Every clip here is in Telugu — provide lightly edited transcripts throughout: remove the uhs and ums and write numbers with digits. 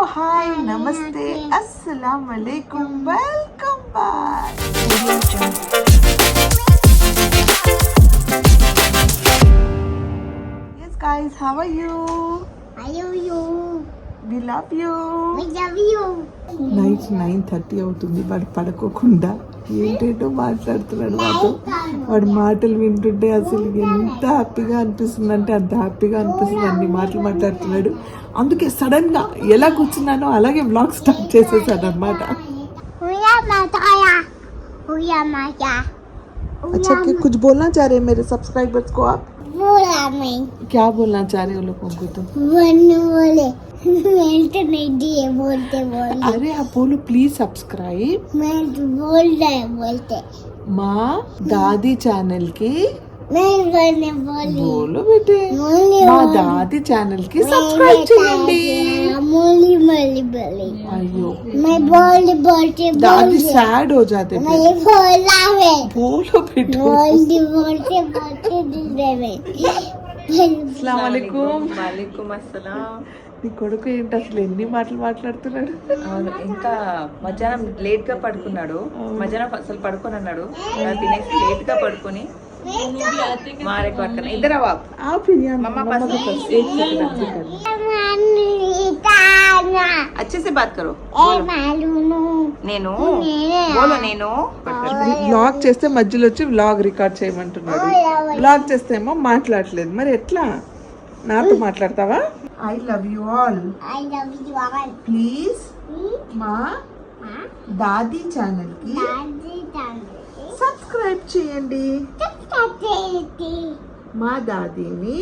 హాయ్ నమస్తే అస్సలాం వాలేకుం welcome back. Yes guys, how are you? I love you. We love you. We love you. Night 9:30 అవుతుంది. వాడు పడుకోకుండా ఏంటేంటో మాట్లాడుతున్నాడు. వాడు మాటలు వింటుంటే అసలు ఎంత హ్యాపీగా అనిపిస్తుంది అంటే అంత హ్యాపీగా అనిపిస్తుంది. అన్ని మాటలు మాట్లాడుతున్నాడు. అందుకే సడన్ గా ఎలా కూర్చున్నానో అలాగే వ్లాగ్ స్టార్ట్ చేసేసాడు అనమాట. अच्छा कुछ बोलना चाह रहे हैं मेरे सब्सक्राइबर्स को आप? क्या बोलना चाह रहे हो लोगों को? तो अरे आप बोलो प्लीज सब्सक्राइब. माँ दादी चैनल की बोलो बेटे. माँ दादी चैनल की सब्सक्राइब చేయండి. అయ్యో दादी सैड हो जाते बोलो बेटे. अस्सलाम वालेकुम. वालेकुम अस्सलाम. నీ కొడుకు ఏంటి అసలు ఎన్ని మాటలు మాట్లాడుతున్నాడు? అవును, ఇంకా మధ్యాహ్నం లేట్ గా పడుకున్నాడు. మధ్యాహ్నం అసలు పడుకొని అన్నాడు. తినేసి లేట్ గా పడుకొని మారే పక్కన ఇద్దరు मम्मा पास अच्छे से बात करो. నేను బోలో నేను వ్లాగ్ చేస్తే మధ్యలో వచ్చి వ్లాగ్ రికార్డ్ చేయమంటున్నాడు. వ్లాగ్ చేస్తే ఏమో మాట్లాడలేదు. మరి ఎట్లా? నాతో మాట్లాడతావా? I love you all. Please మా దాది ఛానల్ కి సబ్స్క్రైబ్ చేయండి. మా దాదీని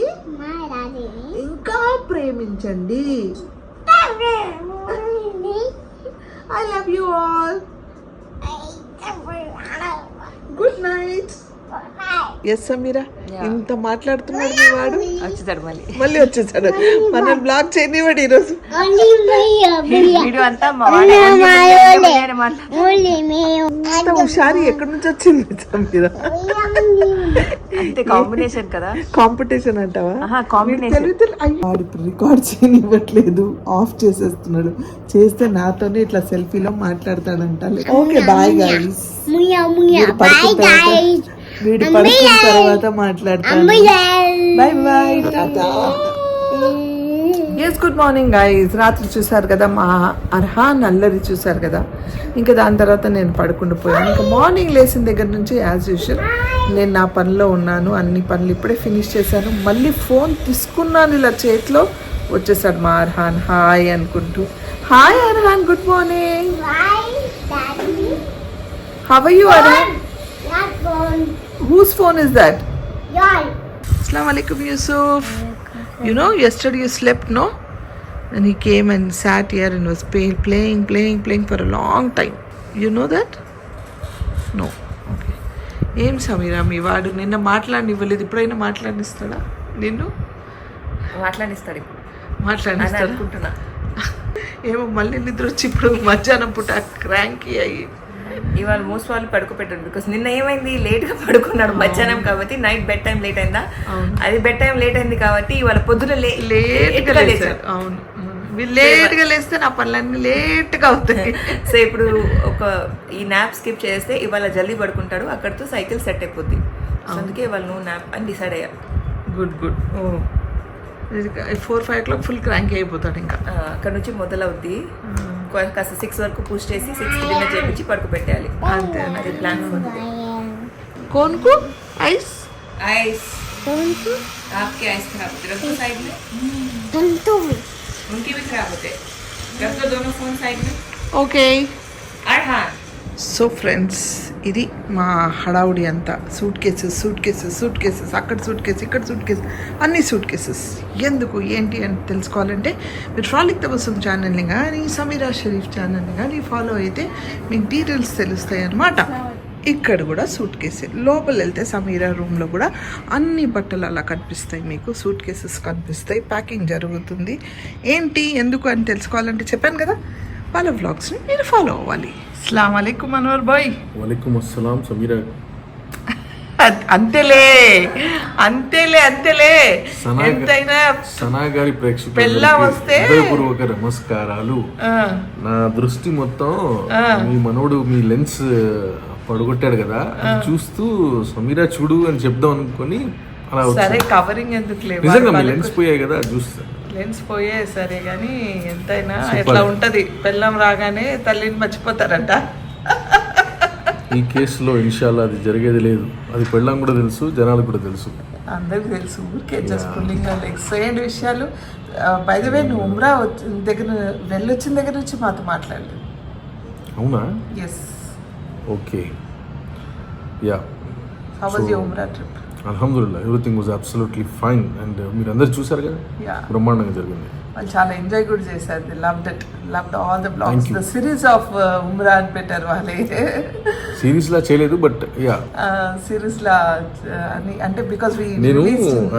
ఇంకా ప్రేమించండి. I love you all. Good night. Yes Sameera, ఇంత మాట్లాడుతున్నాడు మీ వాడు. వచ్చేసాడు మళ్ళీ వచ్చేసాడు. మన బ్లాగ్ చేయనివాడు ఈరోజు. వీడియో అంతా హుషారి ఎక్కడి నుంచి వచ్చింది సమీరా? అంతే కాంబినేషన్ కదా. కాంపిటీషన్ అంటావా? వాడు ఇప్పుడు రికార్డ్ చేయనివ్వట్లేదు, ఆఫ్ చేసేస్తున్నాడు. చేస్తే నాతోనే ఇట్లా సెల్ఫీలో మాట్లాడతాడంట. Okay bye guys. వీడు పడుకున్న తర్వాత మాట్లాడతాను. Bye bye tata. Yes good morning guys. రాత్రి చూసారు కదా మా అర్హాన్ అల్లరి చూసారు కదా. ఇంకా దాని తర్వాత నేను పడుకుండిపోయాను. ఇంకా మార్నింగ్ లేచిన దగ్గర నుంచి యాజ్ యూజువల్ నేను నా పనిలో ఉన్నాను. అన్ని పనులు ఇప్పుడే ఫినిష్ చేశాను. మళ్ళీ ఫోన్ తీసుకున్నాను ఇలా చేతిలో. వచ్చేసాడు మా అర్హాన్ హాయ్ అనుకుంటూ. Hi Arhaan, good morning. How are you Arhaan? Whose phone is that? Assalamu alaikum Yusuf. You know yesterday you slept, no? And he came and sat here and was playing for a long time. You know that? No. Okay. ఏం సమీరా మీ వాడు నిన్న మాట్లాడనివ్వలేదు. ఇప్పుడైనా మాట్లాడిస్తాడా నిన్ను? మాట్లాడిస్తాడు అనుకుంటున్నా. ఏమో మళ్ళీ నిద్ర వచ్చి ఇప్పుడు మధ్యాహ్నం పూట క్రాంకీ అయ్యి ఇవాళ మోస్ట్ వాళ్ళు పడుకోపెట్టాడు. బికాస్ నిన్న ఏమైంది, లేట్ గా పడుకున్నాడు. మధ్యాహ్నం కాబట్టి నైట్ బెడ్ టైం లేట్ అయిందా, అది బెడ్ టైం లేట్ అయింది కాబట్టి ఇవాళ పొద్దున లేట్ గా లేచారు. అవును, లేట్ గా లేస్తే నా పనులన్నీ లేట్ గా అవుతాయి. సో ఇప్పుడు ఈ నాప్ స్కిప్ చేస్తే ఇవాళ జల్దీ పడుకుంటాడు. అక్కడితో సైకిల్ సెట్ అయిపోద్ది. అందుకే ఇవాళ నువ్వు నాప్ అని డిసైడ్ అయ్యా. గుడ్ 4-5 o'clock ఫుల్ క్రాంక్ అయిపోతాడు. ఇంకా అక్కడ నుంచి మొదలవుద్ది. కాస్త 6 వరకు పుష్ చేసి 6 డిన్నర్ చేయించి పడుకోబెట్టాలి. అంతే, అది ప్లాన్. కోన్కు ఐస్ आपके आइस खराब होते रख दो साइड में. उनकी भी खराब होते. रख दो दोनों फोन साइड में. ఓకే. अरहान. సో ఫ్రెండ్స్, ఇది మా హడావుడి అంతా. సూట్ కేసెస్ అక్కడ సూట్ కేసు ఇక్కడ సూట్ కేసు, అన్ని సూట్ కేసెస్. ఎందుకు ఏంటి అని తెలుసుకోవాలంటే మీరు ఫ్రాలిక్ తబస్సుమ్ ఛానల్ని కానీ సమీరా షరీఫ్ ఛానల్ని కానీ ఫాలో అయితే మీకు డీటెయిల్స్ తెలుస్తాయి అన్నమాట. ఇక్కడ కూడా సూట్ కేసే. లోపల వెళ్తే సమీరా రూమ్లో కూడా అన్ని బట్టలు అలా కనిపిస్తాయి మీకు. సూట్ కేసెస్ కనిపిస్తాయి. ప్యాకింగ్ జరుగుతుంది. ఏంటి ఎందుకు అని తెలుసుకోవాలంటే చెప్పాను కదా, వాళ్ళ వ్లాగ్స్ని మీరు ఫాలో అవ్వాలి. अस्सलाम वालेकुम अनवर भाई. वालेकुम अस्सलाम समीरा. అంతేలే అంతేలే అంతేలే ఎంతైనా సనా గారి ప్రేక్షకులకు పెళ్ళాం వస్తే- హృదయపూర్వక నమస్కారాలు. ఆ, నా దృష్టి మొత్తం మీ మనోడు మీ లెన్స్ పడగొట్టాడు కదా, అది చూస్తూ సమీరా చూడు అని చెప్దాం అనుకొని అలా సరే వచ్చాను. కవరింగ్ ఎందుకు లేవు నిజంగా మీ లెన్స్ పోయాయి కదా, అది చూస్తా. లెన్స్ పోయే సరే కానీ ఎంతైనా Super. ఎట్లా ఉంటది పెళ్ళం రాగానే తల్లిని మర్చిపోతారంట. ఈ కేసులో ఇన్షాల్లా అది జరిగేది లేదు. అది పెళ్ళం కూడా తెలుసు, జనాలకు కూడా తెలుసు. అందరికి తెలుసు ఊరికే జస్ట్ పుల్లింగ్ లెగ్స్ ఏంటి విషయాలు. బై ద వే నువ్వు ఉమ్రా దగ్గర వెళ్ళొచ్చిన దగ్గర నుంచి మాతో మాట్లాడలేదు. అవునా? Yes, okay, ya. How was your ఉమ్రా ట్రిప్? అల్హమ్దుల్లా everything was absolutely fine. And మీరు అందరు చూసారు కదా, Yeah. బ్రహ్మాండంగా జరిగింది. వాళ్ళు చాలా ఎంజాయ్ కూడా చేశారు. They loved it, loved all the blogs. Thank you. The series of ఉమ్రా అని పెట్టారు వాళ్ళే. సిరీస్ లా చేయలేదు, బట్ యా సిరీస్ లా అని అంటే బికాస్ నేను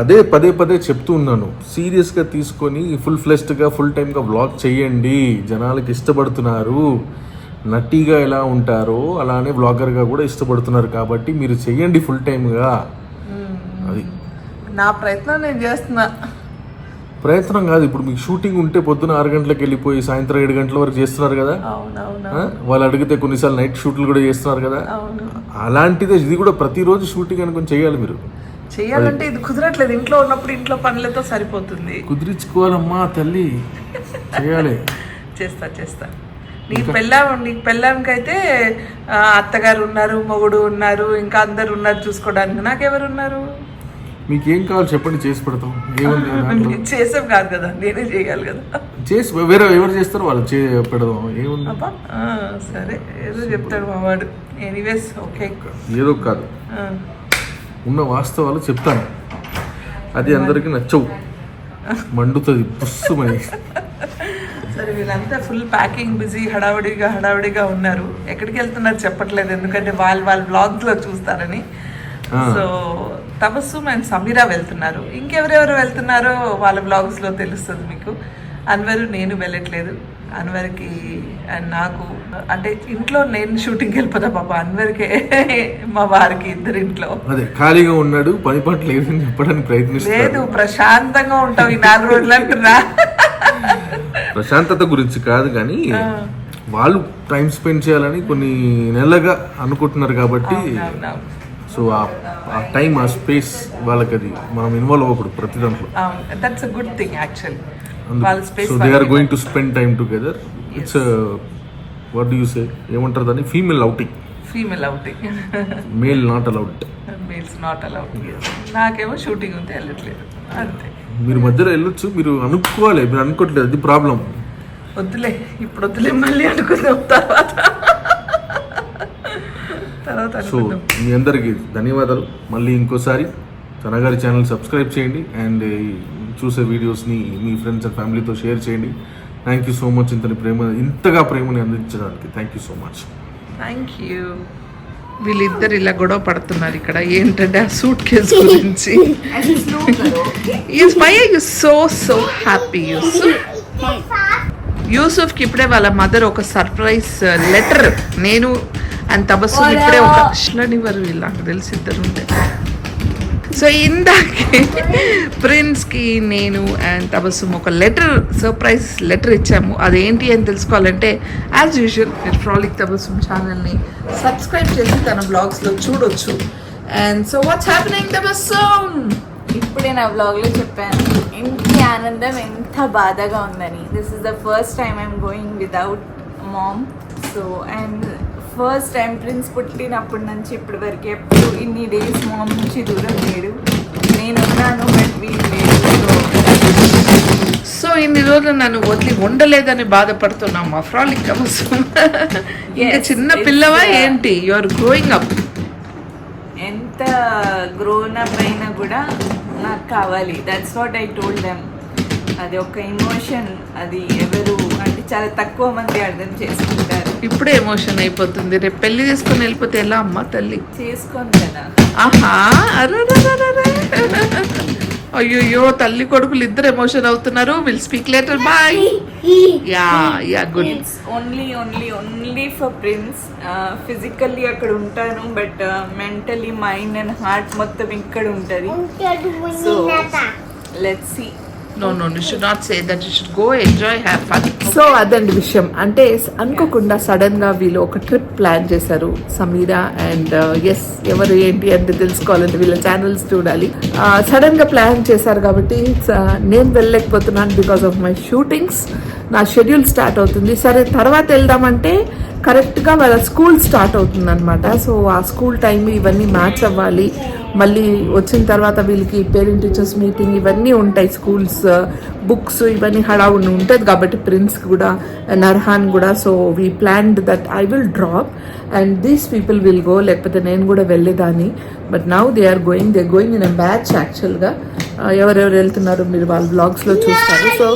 అదే పదే పదే చెప్తూ ఉన్నాను, సీరియస్గా తీసుకొని ఫుల్ ఫ్లెష్డ్గా ఫుల్ టైమ్గా వ్లాగ్ చేయండి. జనాలకి ఇష్టపడుతున్నారు. నటీగా ఎలా ఉంటారో అలానే వ్లాగర్గా కూడా ఇష్టపడుతున్నారు, కాబట్టి మీరు చెయ్యండి ఫుల్ టైమ్గా. అది నా ప్రయత్నం నేను చేస్తున్నా. ప్రయత్నం కాదు, ఇప్పుడు మీకు షూటింగ్ ఉంటే పొద్దున 6 గంటలకు వెళ్ళిపోయి సాయంత్రం 7 గంటల వరకు చేస్తున్నారు కదా. అవునవును వాళ్ళు అడిగితే కొన్నిసార్లు నైట్ షూట్లు కూడా చేస్తున్నారు కదా. అవును. అలాంటిదే ఇది కూడా, ప్రతిరోజు షూటింగ్ అనుకుని చేయాలి మీరు. చేయాలంటే ఇది కుదరట్లేదు. ఇంట్లో ఉన్నప్పుడు ఇంట్లో పనులతో సరిపోతుంది. కుదిరించుకోవాలమ్మా తల్లి, చేయాలి. చేస్తా చేస్తా. నీకు పెళ్ళాంకైతే అత్తగారు ఉన్నారు, మొగుడు ఉన్నారు, ఇంకా అందరు ఉన్నారు చూసుకోవడానికి. నాకెవరు ఉన్నారు? మీకు ఏం కావాలి చెప్పండి, చేసి పెడతాం. ఏముంది దాంట్లో? చేసాం కాదు కదా, నేనే చేయాలి కదా. చేసి వేరే ఎవరు చేస్తారో వాళ్ళు పెడదాం. ఏముంది? అబ్బా సరే, ఏదో చెప్తాడు మా వాడు. Anyways okay. ఏదో కాదు, ఉన్న వాస్తవాలు చెప్తాను. అది అందరికీ నచ్చవు, మండుతుంది పుస్సుమని. సరే, వీళ్ళంతా ఫుల్ ప్యాకింగ్ బిజీ, హడావుడిగా ఉన్నారు. ఎక్కడికి వెళ్తున్నారు చెప్పట్లేదు, ఎందుకంటే వాళ్ళ బ్లాగ్స్లో చూస్తారని. సో తపస్సు అండ్ సమీరా వెళ్తున్నారు. ఇంకెవరెవరు వెళ్తున్నారో వాళ్ళ బ్లాగ్స్లో తెలుస్తుంది మీకు. అన్వర్, నేను వెళ్ళట్లేదు. అన్వర్కి అండ్ నాకు అంటే ఇంట్లో నేను షూటింగ్కి వెళ్ళిపోతా పాప. అన్వర్కే మా వారికి ఇద్దరింట్లో అదే ఖాళీగా ఉన్నాడు, పని పాటు లేదని చెప్పడానికి ప్రయత్నిస్తాడు. లేదు, ప్రశాంతంగా ఉంటావు ఈ 4 రోజులు అంటున్నా. ప్రశాంతత గురించి కాదు కానీ వాళ్ళు టైం స్పెండ్ చేయాలని కొన్ని నెలలుగా అనుకుంటున్నారు కాబట్టి, సో ఆ టైం ఆ స్పేస్ వాళ్ళకి, అది మనం ఇన్వాల్వ్ అవ్వకూడదు ప్రతి దాంట్లో. That's a good thing actually. వాళ్ళ space, so they are going to spend time together. It's what do you say, ఏమంటారు దాన్ని, female outing. Male not allowed. Males not allowed. నాకేమో షూటింగ్ ఉంటే వెళ్ళట్లేదు అంతే. మీరు మధ్యలో వెళ్ళొచ్చు, మీరు అనుకోవాలి, మీరు అనుకోవట్లేదు, అది ప్రాబ్లం. వద్దులే ఇప్పుడు, వద్దులే, మళ్ళీ అనుకుందాం తర్వాత. సో మీ అందరికీ ధన్యవాదాలు. మళ్ళీ ఇంకోసారి తనగారి ఛానల్ సబ్స్క్రైబ్ చేయండి అండ్ చూసే వీడియోస్ని మీ ఫ్రెండ్స్ అండ్ ఫ్యామిలీతో షేర్ చేయండి. థ్యాంక్ యూ సో మచ్ ఇంతగా ప్రేమని అందించడానికి. Thank you so much. Thank you. వీళ్ళిద్దరు ఇలా గొడవ పడుతున్నారు ఇక్కడ ఏంటంటే ఆ సూట్ కేసు గురించి. Why are you so happy యూసుఫ్కి ఇప్పుడే వాళ్ళ మదర్ ఒక సర్ప్రైజ్ లెటర్, నేను అండ్ తబస్సు ఇప్పుడే ఒక కృష్ణనివ్వరు వీళ్ళు, నాకు తెలిసి ఇద్దరు ఉంటే. సో ఇందాకే ప్రిన్స్కి నేను అండ్ తబస్సు ఒక సర్ప్రైజ్ లెటర్ ఇచ్చాము. అదేంటి అని తెలుసుకోవాలంటే యాజ్ యూజువల్ మీరు ఫ్రాలిక్ తబస్సు ఛానల్ని సబ్స్క్రైబ్ చేసి తన బ్లాగ్స్లో చూడొచ్చు. And so what's happening Tabassu? ఇప్పుడే నా వ్లాగ్లో చెప్పాను ఎంత ఆనందం, ఎంత బాధగా ఉందని. This is the first time I'm going without mom. So and first time Prince పుట్టినప్పటి నుంచి ఇప్పటి వరకు ఎప్పుడు ఇన్ని డేస్ మామ్ నుంచి దూరం లేడు. నేనున్నాను బట్ వీళ్ళు లేదు. సో ఇన్ని రోజులు నన్ను వదిలి ఉండలేదని బాధపడుతున్నాం మా ఫ్రాలిక్ తబస్సు. ఇంకా చిన్న పిల్లవా ఏంటి? You are growing up. ఎంత గ్రోన్ అప్ అయినా కూడా నాకు కావాలి. That's what I told them. అది ఒక ఎమోషన్, అది ఎవరు అంటే చాలా తక్కువ మంది అర్థం చేసుకుంటారు. ఇప్పుడే ఎమోషన్ అయిపోతుంది, రేపు పెళ్లి చేసుకొని వెళ్ళిపోతే ఎలా అమ్మ తల్లి? చేసుకోను కదా. ఆహా, అరే అయ్యో తల్లి కొడుకులు ఇద్దరు ఎమోషన్ అవుతున్నారు. Will speak later. Bye. Ya good. It's only for Prince. Physically అక్కడ ఉంటాను, but mentally mind and heart మొత్తం ఇక్కడ ఉంటుంది. So let's see. No, you should not say that. You should go enjoy, have fun. So అదండి విషయం. అంటే అనుకోకుండా సడన్ గా వీళ్ళు ఒక ట్రిప్ ప్లాన్ చేశారు, సమీరా అండ్ ఎస్ ఎవరు ఏంటి అంటే తెలుసుకోవాలంటే వీళ్ళ ఛానల్స్ చూడాలి. సడన్ గా ప్లాన్ చేశారు కాబట్టి నేను వెళ్ళలేకపోతున్నాను బికాస్ ఆఫ్ మై షూటింగ్స్. నా షెడ్యూల్ స్టార్ట్ అవుతుంది. సరే తర్వాత వెళ్దామంటే కరెక్ట్గా వాళ్ళ స్కూల్ స్టార్ట్ అవుతుంది అనమాట. సో ఆ స్కూల్ టైం ఇవన్నీ మ్యాచ్ అవ్వాలి. మళ్ళీ వచ్చిన తర్వాత వీళ్ళకి పేరెంట్ టీచర్స్ మీటింగ్ ఇవన్నీ ఉంటాయి, స్కూల్స్ బుక్స్ ఇవన్నీ హడావుడి ఉంటుంది కాబట్టి ప్రిన్స్ కూడా నర్హాన్ కూడా. So we planned that I will drop and these people will go, లేకపోతే నేను కూడా వెళ్ళేదాన్ని. But now they are going in a batch. యాక్చువల్గా ఎవరెవరు వెళ్తున్నారు మీరు వాళ్ళ బ్లాగ్స్లో చూస్తారు. సో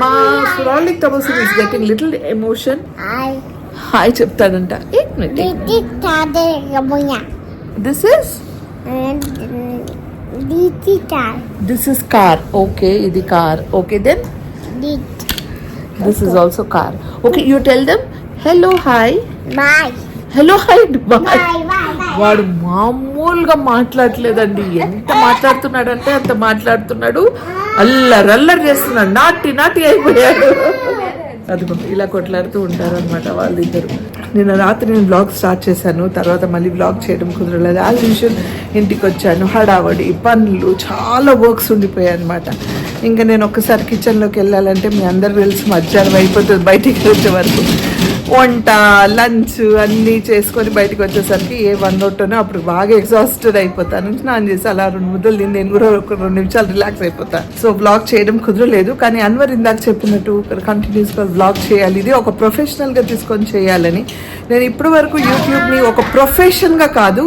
మా ఫ్రాలిక్ Tabassum is getting little emotion. Hi చెప్తాడంట. This is car. ఓకే ఇది car. Okay then this is also car. Okay you tell them hello hi. Hello hi bye. వాడు మామూలుగా మాట్లాడలేదండి. ఎంత మాట్లాడుతున్నాడంటే అంత మాట్లాడుతున్నాడు. అల్లరి చేస్తున్నాడు. నాటి అయిపోయాడు. అదిగో ఇలా కొట్లాడుతూ ఉంటారు అనమాట వాళ్ళిద్దరు. నిన్న రాత్రి నేను బ్లాగ్ స్టార్ట్ చేశాను, తర్వాత మళ్ళీ బ్లాగ్ చేయడం కుదరలేదు. యాజ్ యూజువల్ ఇంటికి వచ్చాను, హడావడి పనులు చాలా వర్క్స్ ఉండిపోయాయి అనమాట. ఇంకా నేను ఒక్కసారి కిచెన్లోకి వెళ్ళాలంటే మీ అందరు తెలిసి మధ్యాహ్నం అయిపోతుంది బయటికి వచ్చే వరకు. వంట లంచ్ అన్నీ చేసుకొని బయటకు వచ్చేసరికి 1:00 అప్పుడు బాగా ఎగ్జాస్టెడ్ అయిపోతాను. స్నానం చేసి అలా 2 ముద్దలు నేను కూడా ఒక 2 నిమిషాలు రిలాక్స్ అయిపోతాను. సో బ్లాగ్ చేయడం కుదరలేదు. కానీ అన్వర్ ఇందాక చెప్పినట్టు కంటిన్యూస్గా బ్లాగ్ చేయాలి, ఇది ఒక ప్రొఫెషనల్గా తీసుకొని చేయాలని. నేను ఇప్పటి వరకు యూట్యూబ్ని ఒక ప్రొఫెషన్గా కాదు,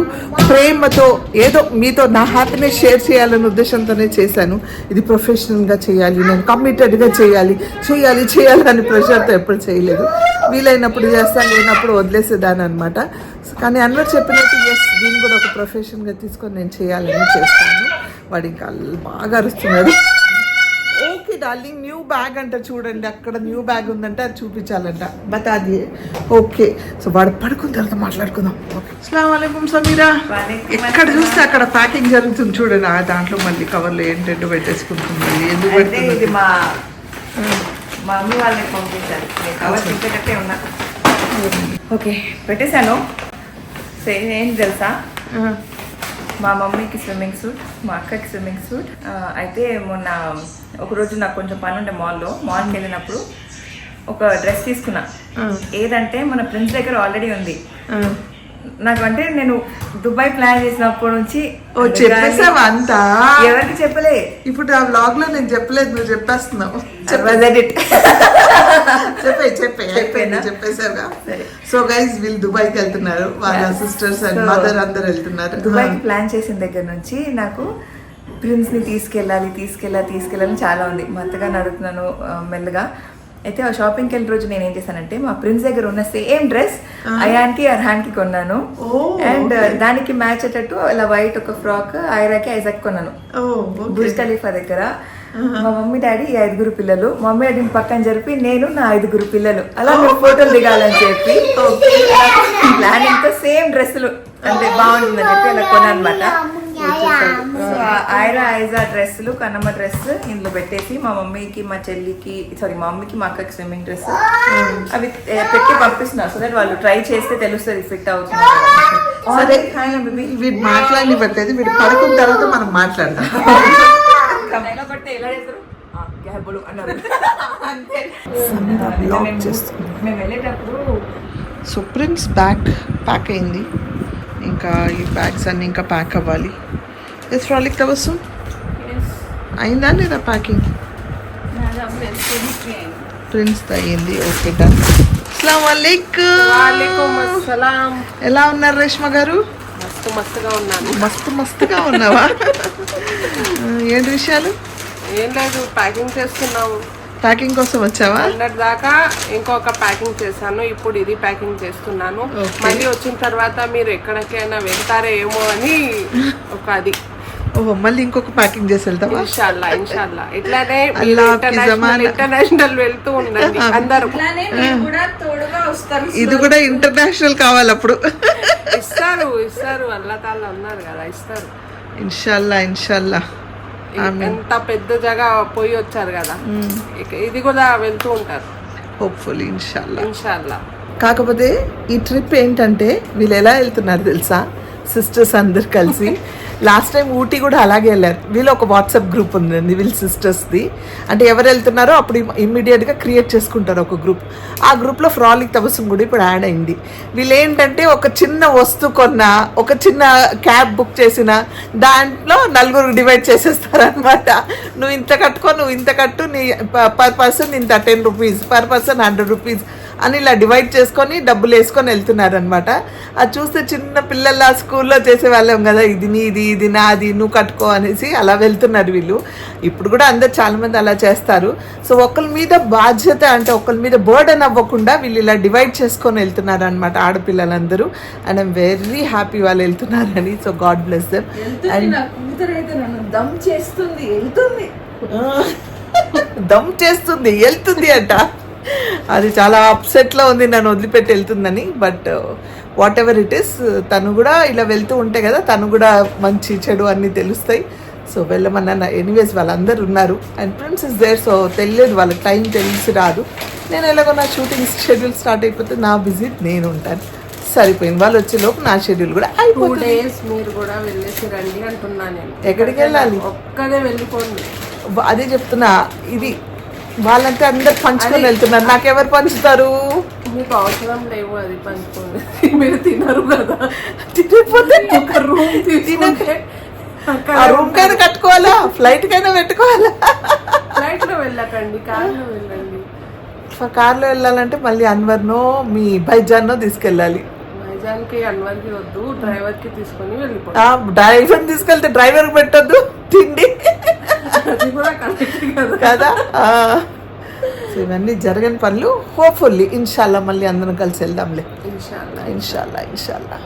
ప్రేమతో ఏదో మీతో నా హ్యాపీనెస్ షేర్ చేయాలనే ఉద్దేశంతోనే చేశాను. ఇది ప్రొఫెషనల్గా చేయాలి, నేను కమిటెడ్గా చేయాలి అని ప్రెషర్తో ఎప్పుడు చేయలేదు. వీలైనప్పుడు చేస్తాను, లేనప్పుడు వదిలేసేదాన్ని అనమాట. కానీ అన్వర్ చెప్పినట్టు ఎస్ దీన్ని కూడా ఒక ప్రొఫెషన్గా తీసుకొని నేను చేయాలని చేస్తాను. వాడు ఇంకా బాగా అరుస్తున్నాడు. ఓకే డార్లింగ్ న్యూ బ్యాగ్ అంట, చూడండి అక్కడ న్యూ బ్యాగ్ ఉందంటే అది చూపించాలంట. బట్ అది ఓకే. సో వాడు పడుకున్న తర్వాత మాట్లాడుకుందాం. అస్సలాము అలైకుం సమీరా. ఎక్కడ చూస్తే అక్కడ ప్యాకింగ్ జరుగుతుంది చూడండి. ఆ దాంట్లో మళ్ళీ కవర్లో ఏంటంటే పెట్టేసుకుంటుంది. ఎందుకు పెడుతుంది? మా మమ్మీ వాళ్ళని పంపించారు, కవర్ తింటేటట్టే ఉన్నా. ఓకే పెట్టేశాను. ఏంటి తెలుసా, మా మమ్మీకి స్విమ్మింగ్ సూట్, మా అక్కకి స్విమ్మింగ్ సూట్. అయితే మొన్న ఒకరోజు నాకు కొంచెం పని ఉండే మాల్కి వెళ్ళినప్పుడు ఒక డ్రెస్ తీసుకున్నా. ఏదంటే మన ప్రిన్స్ దగ్గర ఆల్రెడీ ఉంది. నాకు అంటే నేను దుబాయ్ ప్లాన్ చేసినప్పటి నుంచి చెప్పేసావా అంతా? ఎవరికి చెప్పలే. ఇప్పుడు ఆ వ్లాగ్ లో నేను చెప్పలేదు, నువ్వు చెప్పేస్తున్నావు. చెప్పేసావుగా. సో గైస్ వీళ్ళు దుబాయ్ కి వెళ్తున్నారు, వాళ్ళ సిస్టర్స్ అండ్ మదర్ అందరు వెళ్తున్నారు. దుబాయ్ ప్లాన్ చేసిన దగ్గర నుంచి నాకు ప్రిన్స్ ని తీసుకెళ్ళాలని చాలా ఉంది. మా అత్తగారిని అడుగుతున్నాను మెల్లగా. అయితే ఆ షాపింగ్కి వెళ్ళిన రోజు నేను ఏం చేశానంటే మా ప్రిన్స్ దగ్గర ఉన్న సేమ్ డ్రెస్ అయాన్కి అర్హాన్కి కొన్నాను. అండ్ దానికి మ్యాచ్ అయ్యేటట్టు అలా వైట్ ఒక ఫ్రాక్ ఐరాకి ఐజాక్ కొన్నాను బుర్జ్ ఖలీఫా దగ్గర. మా మమ్మీ డాడీ 5 పిల్లలు, మమ్మీ డాడీని పక్కన జరిపి నేను నా 5 పిల్లలు అలా మేము ఫోటోలు దిగాలని చెప్పి ప్లానింగ్ తో సేమ్ డ్రెస్సులు అంటే బాగుంటుందని చెప్పి అలా కొన్నాను అనమాట. ఐరా ఐజా డ్రెస్సులు, కన్నమ్మ డ్రెస్ ఇందులో పెట్టేసి మా మమ్మీకి మా చెల్లికి మా మమ్మీకి మా అక్కకి స్విమ్మింగ్ డ్రెస్ అవి పెట్టి పంపిస్తున్నారు. సో దట్ వాళ్ళు ట్రై చేస్తే తెలుస్తుంది ఫిట్ అవుతుంది. సరే వీడు మాట్లాడి పట్టేది, వీడు పడుకున్న తర్వాత మనం మాట్లాడదాం. మేము వెళ్ళేటప్పుడు సో ప్రిన్స్ బ్యాగ్ ప్యాక్ అయింది, ఇంకా ఈ బ్యాగ్స్ అన్నీ ఇంకా ప్యాక్ అవ్వాలి. ఎస్ ఫ్రాలిక్ తబస్సుమ్ అయిందా లేదా ప్యాకింగ్? ప్రిన్స్ అయ్యింది. Okay done. అస్సలాము అలైకుం. ఎలా ఉన్నారు రేష్మ గారు? మస్తుగా ఉన్నావా? ఏంటి విషయాలు? ఏం లేదు, ప్యాకింగ్ చేస్తున్నాము. ప్యాకింగ్ కోసం వచ్చావా? దాకా ఇంకొక ప్యాకింగ్ చేశాను, ఇప్పుడు ఇది ప్యాకింగ్ చేస్తున్నాను. మళ్ళీ వచ్చిన తర్వాత మీరు ఎక్కడికైనా వెళ్తారేమో అని ఒక అది ఓహో మళ్ళీ ఇంకొక ప్యాకింగ్ చేసి వెళ్తావా? ఇన్షాల్లా ఇట్లానే అల్లా కి జమానా. ఇంటర్నేషనల్ వెళ్తూ ఉండండి అందరూ. ఇట్లానే మీరు కూడా తోడుగా వస్తారు. ఇది కూడా ఇంటర్నేషనల్ కావాలి అప్పుడు. ఇస్తారు అల్లా తాళ్ళ ఉన్నారు కదా, ఇస్తారు. ఇన్షాల్లా ఎంత పెద్ద జగ పోయి వచ్చారు కదా, ఇది కూడా వెళ్తూ ఉంటారు హోప్ఫుల్లీ ఇన్షాల్లా. ఇన్షాల్లా. కాకపోతే ఈ ట్రిప్ ఏంటంటే వీళ్ళు ఎలా వెళ్తున్నారు తెలుసా, సిస్టర్స్ అందరు కలిసి. లాస్ట్ టైం ఊటీ కూడా అలాగే వెళ్ళారు. వీళ్ళు ఒక వాట్సాప్ గ్రూప్ ఉందండి వీళ్ళ సిస్టర్స్ది. అంటే ఎవరు వెళ్తున్నారో అప్పుడు ఇమ్మీడియట్గా క్రియేట్ చేసుకుంటారు ఒక గ్రూప్. ఆ గ్రూప్లో ఫ్రాలిక్ తబస్సుం కూడా ఇప్పుడు యాడ్ అయింది. వీళ్ళు ఏంటంటే ఒక చిన్న వస్తువు కొన్నా, ఒక చిన్న క్యాబ్ బుక్ చేసిన దాంట్లో 4 డివైడ్ చేసేస్తారనమాట. నువ్వు ఇంత కట్టుకో, నువ్వు ఇంత కట్టు, నీ పర్ పర్సన్ ఇంత 10 రూపీస్, పర్ పర్సన్ 100 రూపీస్ అని ఇలా డివైడ్ చేసుకొని డబ్బులు వేసుకొని వెళ్తున్నారనమాట. అది చూస్తే చిన్న పిల్లల స్కూల్లో చేసే వాళ్ళం కదా, ఇది నీది ఇది నాది నువ్వు కట్టుకో అనేసి అలా వెళ్తున్నారు వీళ్ళు. ఇప్పుడు కూడా అందరు చాలామంది అలా చేస్తారు. సో ఒకరి మీద బాధ్యత అంటే ఒకరి మీద బర్డెన్ అవ్వకుండా వీళ్ళు ఇలా డివైడ్ చేసుకొని వెళ్తున్నారు అనమాట ఆడపిల్లలందరూ. అండ్ ఐమ్ వెరీ హ్యాపీ వాళ్ళు వెళ్తున్నారని. So god bless them. And దమ్ చేస్తుంది వెళ్తుంది అంట. అది చాలా అప్సెట్లో ఉంది నన్ను వదిలిపెట్టి వెళ్తుందని. But what ever it is, తను కూడా ఇలా వెళ్తూ ఉంటే కదా తను కూడా మంచి చెడు అన్నీ తెలుస్తాయి. సో వెళ్ళమన్నా ఎనీవేస్ వాళ్ళందరూ ఉన్నారు. And Prince is there. So తెలియదు వాళ్ళ టైం తెలిసి రాదు. నేను ఎలాగో నా షూటింగ్ షెడ్యూల్ స్టార్ట్ అయిపోతే నా బిజీ నేను ఉంటాను, సరిపోయింది. వాళ్ళు వచ్చే లోపు నా షెడ్యూల్ కూడా 2 days మీరు కూడా వెళ్ళేసి రండి అంటున్నా నేను. ఎక్కడికి వెళ్ళాలి? ఒక్కడే వెళ్ళిపోండి. అదే చెప్తున్నా, ఇది వాళ్ళంతా అందరు పంచుకొని వెళ్తున్నారు, నాకెవరు పంచుతారు? మీకు అవసరం లేవు అది పంచుకోండి. మీరు తినరు కదా, తినకపోతే ఒక రూమ్ తీసుకుంటే ఆ రూమ్ కైనా కట్టుకోవాలా, ఫ్లైట్ కైనా పెట్టుకోవాలా? ఫ్లైట్ లో వెళ్ళకండి, కార్లో వెళ్ళండి. కార్లో వెళ్ళాలంటే మళ్ళీ అన్వర్నో మీ బైజాన్నో తీసుకెళ్ళాలి. వైజాగ్కి అన్వర్కి వద్దు, డ్రైవర్ కి తీసుకొని వెళ్ళిపోండి. డ్రైవర్ తీసుకెళ్తే డ్రైవర్ పెట్టొద్దు తిండి అది కూడా కరెక్ట్ కదా. కదా. సో ఇవన్నీ జరగని పనులు. హోప్ఫుల్లీ ఇన్షాల్లా మళ్ళీ అందరం కలిసి వెళ్దాంలే. ఇన్షాల్లా. ఇన్షాల్లా.